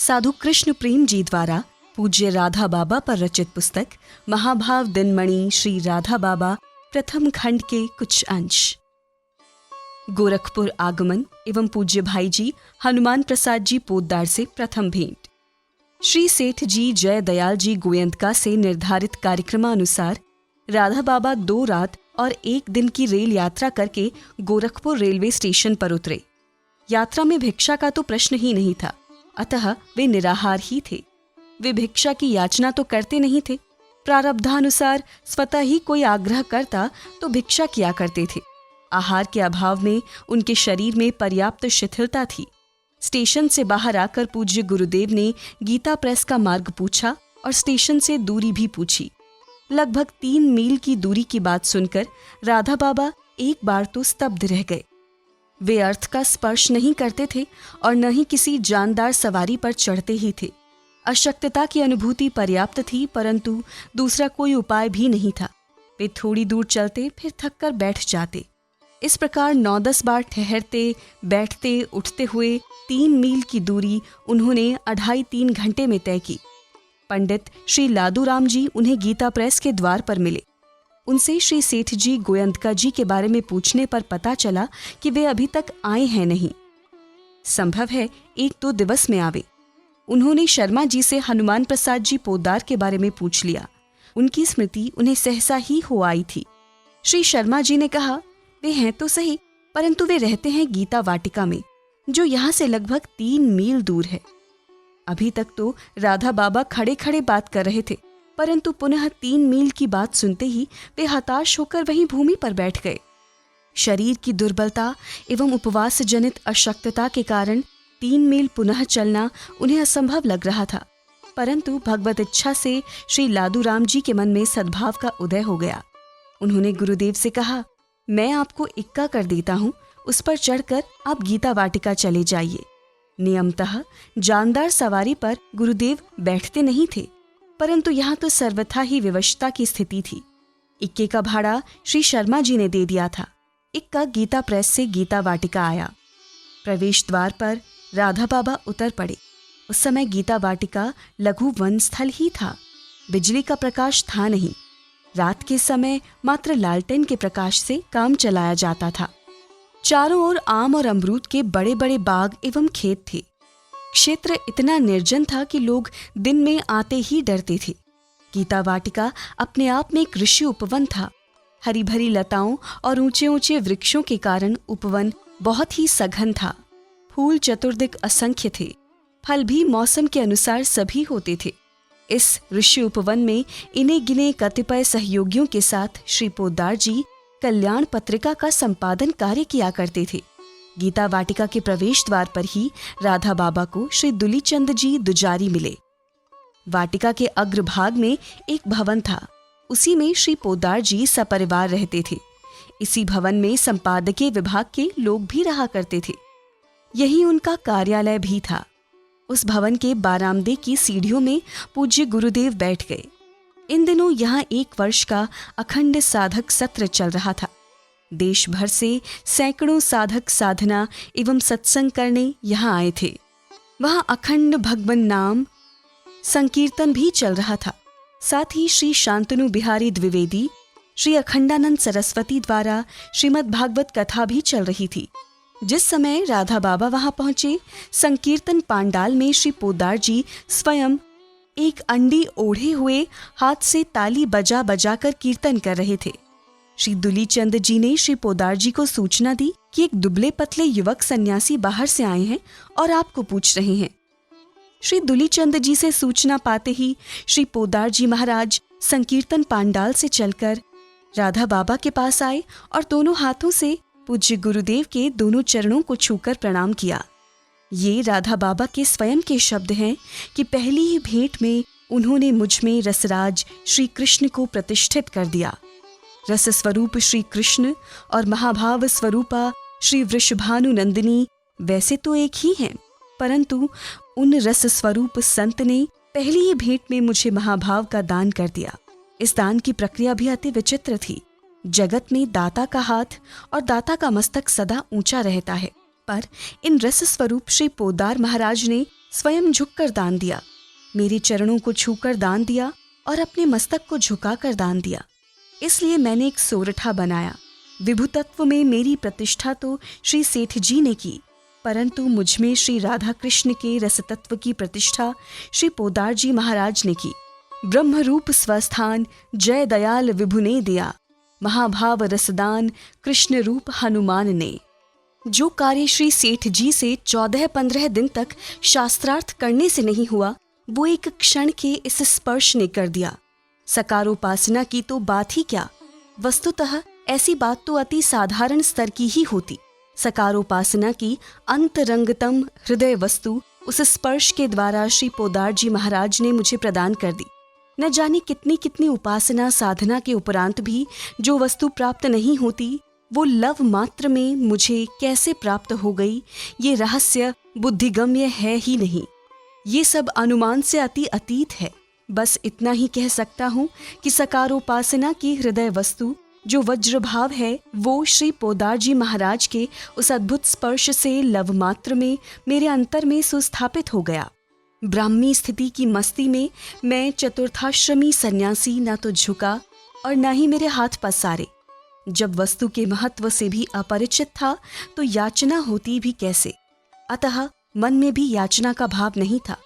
साधु कृष्ण प्रेम जी द्वारा पूज्य राधा बाबा पर रचित पुस्तक महाभाव दिनमणि श्री राधा बाबा प्रथम खंड के कुछ अंश। गोरखपुर आगमन एवं पूज्य भाई जी हनुमान प्रसाद जी पोद्दार से प्रथम भेंट। श्री सेठ जी जय दयाल जी गोयंतका से निर्धारित कार्यक्रमानुसार राधा बाबा 2 रात और 1 दिन की रेल यात्रा करके गोरखपुर रेलवे स्टेशन पर उतरे। यात्रा में भिक्षा का तो प्रश्न ही नहीं था, अतः वे निराहार ही थे। वे भिक्षा की याचना तो करते नहीं थे, प्रारब्धानुसार स्वतः ही कोई आग्रह करता तो भिक्षा किया करते थे। आहार के अभाव में उनके शरीर में पर्याप्त शिथिलता थी। स्टेशन से बाहर आकर पूज्य गुरुदेव ने गीता प्रेस का मार्ग पूछा और स्टेशन से दूरी भी पूछी। लगभग 3 मील की दूरी की बात सुनकर राधा बाबा एक बार तो स्तब्ध रह गए। वे अर्थ का स्पर्श नहीं करते थे और न ही किसी जानदार सवारी पर चढ़ते ही थे। अशक्तता की अनुभूति पर्याप्त थी, परंतु दूसरा कोई उपाय भी नहीं था। वे थोड़ी दूर चलते फिर थककर बैठ जाते। इस प्रकार 9-10 बार ठहरते बैठते उठते हुए 3 मील की दूरी उन्होंने 2.5-3 घंटे में तय की। पंडित श्री लादूराम जी उन्हें गीता प्रेस के द्वार पर मिले। उनसे श्री सेठ जी गोयंतका जी के बारे में पूछने पर पता चला कि वे अभी तक आए हैं नहीं। संभव है 1-2 दिवस में आवे। उन्होंने शर्मा जी से हनुमान प्रसाद जी पोद्दार के बारे में पूछ लिया। उनकी स्मृति उन्हें सहसा ही हो आई थी। श्री शर्मा जी ने कहा, वे हैं तो सही, परंतु वे रहते हैं गीता वाटिका में, जो यहाँ से लगभग 3 मील दूर है। अभी तक तो राधा बाबा खड़े खड़े बात कर रहे थे, परंतु पुनः 3 मील की बात सुनते ही वे हताश होकर वहीं भूमि पर बैठ गए। शरीर की दुर्बलता एवं उपवास जनित अशक्तता के कारण 3 मील पुनः चलना उन्हें असंभव लग रहा था, परंतु भगवत इच्छा से श्री लादूराम जी के मन में सद्भाव का उदय हो गया। उन्होंने गुरुदेव से कहा, मैं आपको इक्का कर देता हूँ, उस पर चढ़कर आप गीता वाटिका चले जाइए। नियमतः जानदार सवारी पर गुरुदेव बैठते नहीं थे, परंतु यहाँ तो सर्वथा ही विवशता की स्थिति थी। इक्के का भाड़ा श्री शर्मा जी ने दे दिया था। इक्का गीता प्रेस से गीता वाटिका आया। प्रवेश द्वार पर राधा बाबा उतर पड़े। उस समय गीता वाटिका लघु वन स्थल ही था। बिजली का प्रकाश था नहीं। रात के समय मात्र लालटेन के प्रकाश से काम चलाया जाता था। चारों ओर आम और अमरूद के बड़े बड़े बाग एवं खेत थे। क्षेत्र इतना निर्जन था कि लोग दिन में आते ही डरते थे। गीता वाटिका अपने आप में एक ऋषि उपवन था। हरी भरी लताओं और ऊंचे ऊंचे वृक्षों के कारण उपवन बहुत ही सघन था। फूल चतुर्दिक असंख्य थे। फल भी मौसम के अनुसार सभी होते थे। इस ऋषि उपवन में इने गिने कतिपय सहयोगियों के साथ श्री पोद्दार जी कल्याण पत्रिका का संपादन कार्य किया करते थे। गीता वाटिका के प्रवेश द्वार पर ही राधा बाबा को श्री दुलीचंद जी दुजारी मिले। वाटिका के अग्रभाग में एक भवन था। उसी में श्री पोद्दार जी सपरिवार रहते थे। इसी भवन में संपादकीय विभाग के लोग भी रहा करते थे। यही उनका कार्यालय भी था। उस भवन के बारामदे की सीढ़ियों में पूज्य गुरुदेव बैठ गए। इन दिनों यहाँ 1 वर्ष का अखंड साधक सत्र चल रहा था। देश भर से सैकड़ों साधक साधना एवं सत्संग करने यहाँ आए थे। वहाँ अखंड भगवन नाम संकीर्तन भी चल रहा था। साथ ही श्री शांतनु बिहारी द्विवेदी, श्री अखंडानंद सरस्वती द्वारा श्रीमद् भागवत कथा भी चल रही थी। जिस समय राधा बाबा वहां पहुंचे, संकीर्तन पांडाल में श्री पोद्दार जी स्वयं एक अंडी ओढ़े हुए हाथ से ताली बजा बजा कर कीर्तन कर रहे थे। श्री दुलीचंद जी ने श्री पोद्दार जी को सूचना दी कि एक दुबले पतले युवक सन्यासी बाहर से आए हैं और आपको पूछ रहे हैं। श्री दुलीचंद जी से सूचना पाते ही श्री पोद्दार जी महाराज संकीर्तन पांडाल से चलकर राधा बाबा के पास आए और दोनों हाथों से पूज्य गुरुदेव के दोनों चरणों को छूकर प्रणाम किया। ये राधा बाबा के स्वयं के शब्द हैं कि पहली ही भेंट में उन्होंने मुझ में रसराज श्री कृष्ण को प्रतिष्ठित कर दिया। रस स्वरूप श्री कृष्ण और महाभाव स्वरूपा श्री वृषभानु नंदिनी वैसे तो एक ही हैं, परंतु उन रस स्वरूप संत ने पहली ही भेंट में मुझे महाभाव का दान कर दिया। इस दान की प्रक्रिया भी अति विचित्र थी। जगत में दाता का हाथ और दाता का मस्तक सदा ऊंचा रहता है, पर इन रस स्वरूप श्री पोद्दार महाराज ने स्वयं झुककर दान दिया, मेरे चरणों को छूकर दान दिया और अपने मस्तक को झुकाकर दान दिया। इसलिए मैंने एक सोरठा बनाया। विभुतत्व में मेरी प्रतिष्ठा तो श्री सेठ जी ने की, परंतु मुझमें श्री राधा कृष्ण के रसतत्व की प्रतिष्ठा श्री पोदार जी महाराज ने की। ब्रह्म रूप स्वस्थान जय दयाल विभु ने दिया, महाभाव रसदान कृष्ण रूप हनुमान ने। जो कार्य श्री सेठ जी से 14-15 दिन तक शास्त्रार्थ करने से नहीं हुआ, वो एक क्षण के इस स्पर्श ने कर दिया। सकारोपासना की तो बात ही क्या, वस्तुतः ऐसी बात तो अति साधारण स्तर की ही होती। सकारोपासना की अंतरंगतम हृदय वस्तु उस स्पर्श के द्वारा श्री पोदार जी महाराज ने मुझे प्रदान कर दी। न जाने कितनी कितनी उपासना साधना के उपरांत भी जो वस्तु प्राप्त नहीं होती, वो लव मात्र में मुझे कैसे प्राप्त हो गई, ये रहस्य बुद्धिगम्य है ही नहीं। ये सब अनुमान से अति अतीत है। बस इतना ही कह सकता हूँ कि सकारोपासना की हृदय वस्तु जो वज्रभाव है, वो श्री पोदार जी महाराज के उस अद्भुत स्पर्श से लव मात्र में मेरे अंतर में सुस्थापित हो गया। ब्राह्मी स्थिति की मस्ती में मैं चतुर्थाश्रमी सन्यासी न तो झुका और न ही मेरे हाथ पसारे। जब वस्तु के महत्व से भी अपरिचित था तो याचना होती भी कैसे। अतः मन में भी याचना का भाव नहीं था,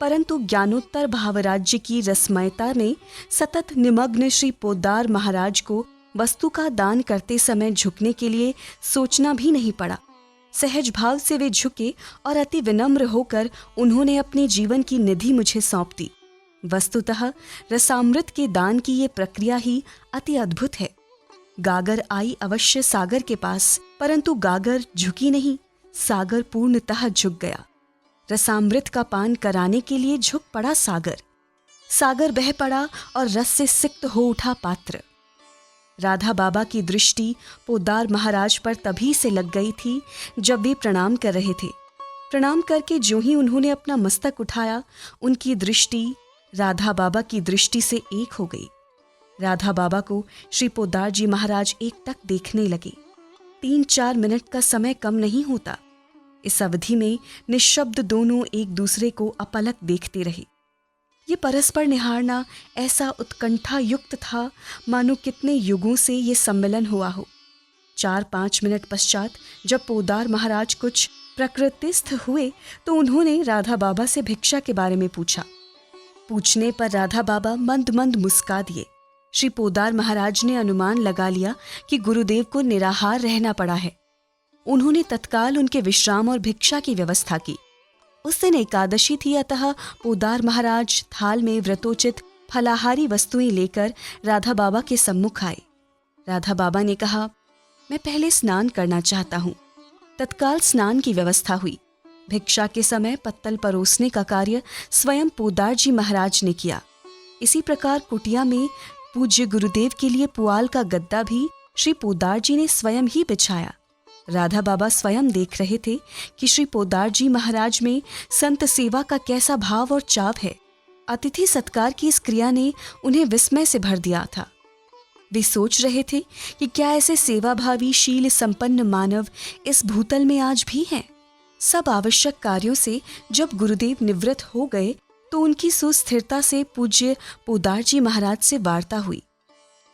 परंतु ज्ञानोत्तर भावराज्य की रसमयता में सतत निमग्न श्री पोदार महाराज को वस्तु का दान करते समय झुकने के लिए सोचना भी नहीं पड़ा। सहज भाव से वे झुके और अति विनम्र होकर उन्होंने अपने जीवन की निधि मुझे सौंप दी। वस्तुतः रसामृत के दान की ये प्रक्रिया ही अति अद्भुत है। गागर आई अवश्य सागर के पास, परंतु गागर झुकी नहीं, सागर पूर्णतः झुक गया। रसामृत का पान कराने के लिए झुक पड़ा सागर। सागर बह पड़ा और रस से सिक्त हो उठा पात्र। राधा बाबा की दृष्टि पोदार महाराज पर तभी से लग गई थी जब वे प्रणाम कर रहे थे। प्रणाम करके जो ही उन्होंने अपना मस्तक उठाया, उनकी दृष्टि राधा बाबा की दृष्टि से एक हो गई। राधा बाबा को श्री पोदार जी महाराज एकटक देखने लगे। 3-4 मिनट का समय कम नहीं होता। इस अवधि में निःशब्द दोनों एक दूसरे को अपलक देखते रहे। ये परस्पर निहारना ऐसा उत्कंठा युक्त था मानो कितने युगों से ये सम्मिलन हुआ हो। 4-5 मिनट पश्चात जब पोदार महाराज कुछ प्रकृतिस्थ हुए तो उन्होंने राधा बाबा से भिक्षा के बारे में पूछा। पूछने पर राधा बाबा मंद मंद मुस्का दिए। श्री पोदार महाराज ने अनुमान लगा लिया कि गुरुदेव को निराहार रहना पड़ा है। उन्होंने तत्काल उनके विश्राम और भिक्षा की व्यवस्था की। उस दिन एकादशी थी, अतः पोदार महाराज थाल में व्रतोचित फलाहारी वस्तुएं लेकर राधा बाबा के सम्मुख आए। राधा बाबा ने कहा, मैं पहले स्नान करना चाहता हूँ। तत्काल स्नान की व्यवस्था हुई। भिक्षा के समय पत्तल परोसने का कार्य स्वयं पोदार जी महाराज ने किया। इसी प्रकार कुटिया में पूज्य गुरुदेव के लिए पुआल का गद्दा भी श्री पोदार जी ने स्वयं ही बिछाया। राधा बाबा स्वयं देख रहे थे कि श्री पोदार जी महाराज में संत सेवा का कैसा भाव और चाव है। अतिथि सत्कार की इस क्रिया ने उन्हें विस्मय से भर दिया था। वे सोच रहे थे कि क्या ऐसे सेवाभावी शील संपन्न मानव इस भूतल में आज भी हैं। सब आवश्यक कार्यों से जब गुरुदेव निवृत्त हो गए तो उनकी सुस्थिरता से पूज्य पोदार जी महाराज से वार्ता हुई।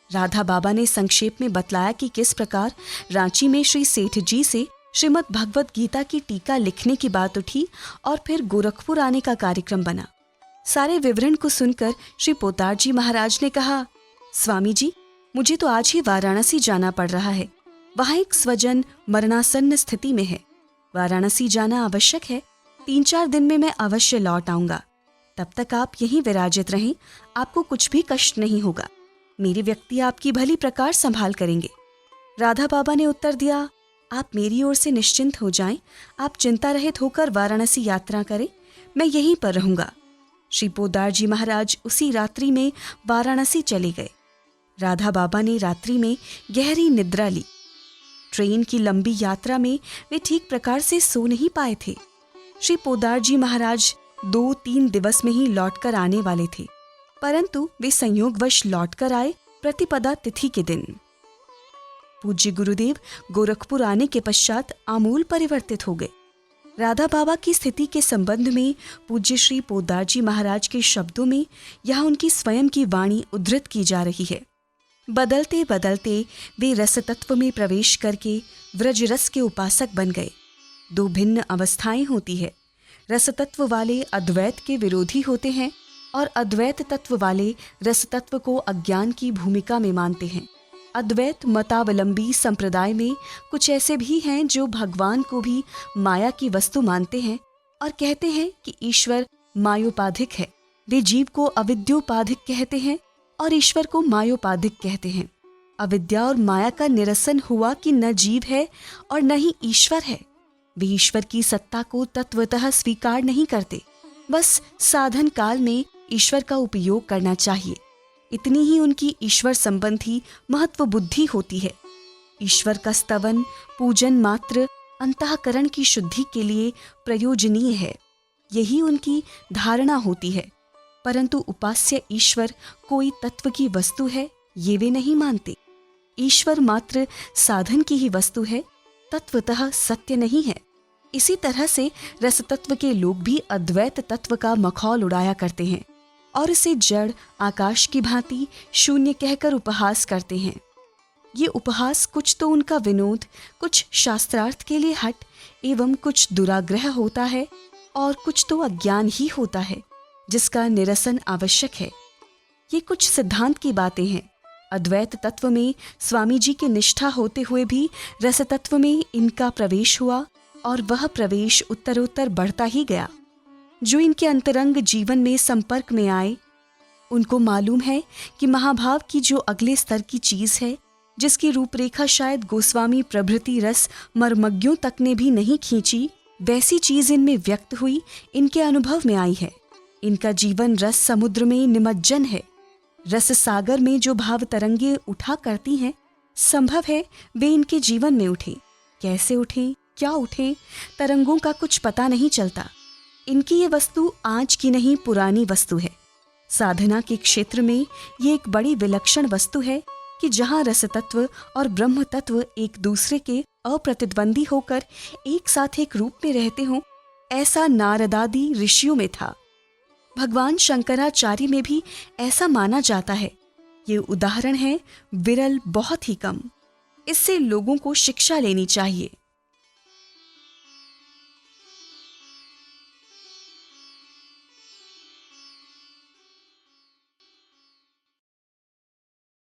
राधा बाबा ने संक्षेप में बतलाया कि किस प्रकार रांची में श्री सेठ जी से श्रीमद् भगवत गीता की टीका लिखने की बात उठी और फिर गोरखपुर आने का कार्यक्रम बना। सारे विवरण को सुनकर श्री पोदार जी महाराज ने कहा, स्वामी जी, मुझे तो आज ही वाराणसी जाना पड़ रहा है। वहाँ एक स्वजन मरणासन्न स्थिति में है। वाराणसी जाना आवश्यक है। 3-4 दिन में मैं अवश्य लौट आऊंगा। तब तक आप यहीं विराजित रहें, आपको कुछ भी कष्ट नहीं होगा। मेरी व्यक्ति आपकी भली प्रकार संभाल करेंगे। राधा बाबा ने उत्तर दिया, आप मेरी ओर से निश्चिंत हो जाएं। आप चिंता रहित होकर वाराणसी यात्रा करें, मैं यहीं पर रहूंगा। श्री पोदार जी महाराज उसी रात्रि में वाराणसी चले गए। राधा बाबा ने रात्रि में गहरी निद्रा ली। ट्रेन की लंबी यात्रा में वे ठीक प्रकार से सो नहीं पाए थे। श्री पोदार जी महाराज 2-3 दिवस में ही लौटकर आने वाले थे, परंतु वे संयोगवश लौटकर आए प्रतिपदा तिथि के दिन। पूज्य गुरुदेव गोरखपुर आने के पश्चात आमूल परिवर्तित हो गए। राधा बाबा की स्थिति के संबंध में पूज्य श्री पोद्दार जी महाराज के शब्दों में यहाँ उनकी स्वयं की वाणी उद्धृत की जा रही है। बदलते बदलते वे रस तत्व में प्रवेश करके व्रज रस के उपासक बन गए। दो भिन्न अवस्थाएं होती है। रस तत्व वाले अद्वैत के विरोधी होते हैं और अद्वैत तत्व वाले रस तत्व को अज्ञान की भूमिका में मानते हैं। अद्वैत मतावलंबी संप्रदाय में कुछ ऐसे भी हैं जो भगवान को भी माया की वस्तु मानते हैं और कहते हैं कि ईश्वर मायोपाधिक है। वे जीव को अविद्योपाधिक कहते हैं और ईश्वर को मायोपाधिक कहते हैं। अविद्या और माया का निरसन हुआ कि न जीव है और न ही ईश्वर है। वे ईश्वर की सत्ता को तत्वतः स्वीकार नहीं करते। बस साधन काल में ईश्वर का उपयोग करना चाहिए, इतनी ही उनकी ईश्वर संबंधी महत्व बुद्धि होती है। ईश्वर का स्तवन पूजन मात्र अंतःकरण की शुद्धि के लिए प्रयोजनीय है, यही उनकी धारणा होती है। परंतु उपास्य ईश्वर कोई तत्व की वस्तु है, ये वे नहीं मानते। ईश्वर मात्र साधन की ही वस्तु है, तत्वतः सत्य नहीं है। इसी तरह से रस तत्व के लोग भी अद्वैत तत्व का मखौल उड़ाया करते हैं और इसे जड़ आकाश की भांति शून्य कहकर उपहास करते हैं। ये उपहास कुछ तो उनका विनोद, कुछ शास्त्रार्थ के लिए हट एवं कुछ दुराग्रह होता है और कुछ तो अज्ञान ही होता है जिसका निरसन आवश्यक है। ये कुछ सिद्धांत की बातें हैं। अद्वैत तत्व में स्वामी जी की निष्ठा होते हुए भी रस तत्व में इनका प्रवेश हुआ और वह प्रवेश उत्तरोत्तर बढ़ता ही गया। जो इनके अंतरंग जीवन में संपर्क में आए उनको मालूम है कि महाभाव की जो अगले स्तर की चीज है, जिसकी रूपरेखा शायद गोस्वामी प्रभृति रस मर्मज्ञों तक ने भी नहीं खींची, वैसी चीज इनमें व्यक्त हुई, इनके अनुभव में आई है। इनका जीवन रस समुद्र में निमज्जन है। रस सागर में जो भाव तरंगे उठा करती हैं, संभव है वे इनके जीवन में उठे। कैसे उठे, क्या उठे, तरंगों का कुछ पता नहीं चलता। इनकी ये वस्तु आज की नहीं, पुरानी वस्तु है। साधना के क्षेत्र में ये एक बड़ी विलक्षण वस्तु है कि जहाँ रस तत्व और ब्रह्म तत्व एक दूसरे के अप्रतिद्वंदी होकर एक साथ एक रूप में रहते हों, ऐसा नारदादि ऋषियों में था। भगवान शंकराचार्य में भी ऐसा माना जाता है। ये उदाहरण है विरल, बहुत ही कम। इससे लोगों को शिक्षा लेनी चाहिए।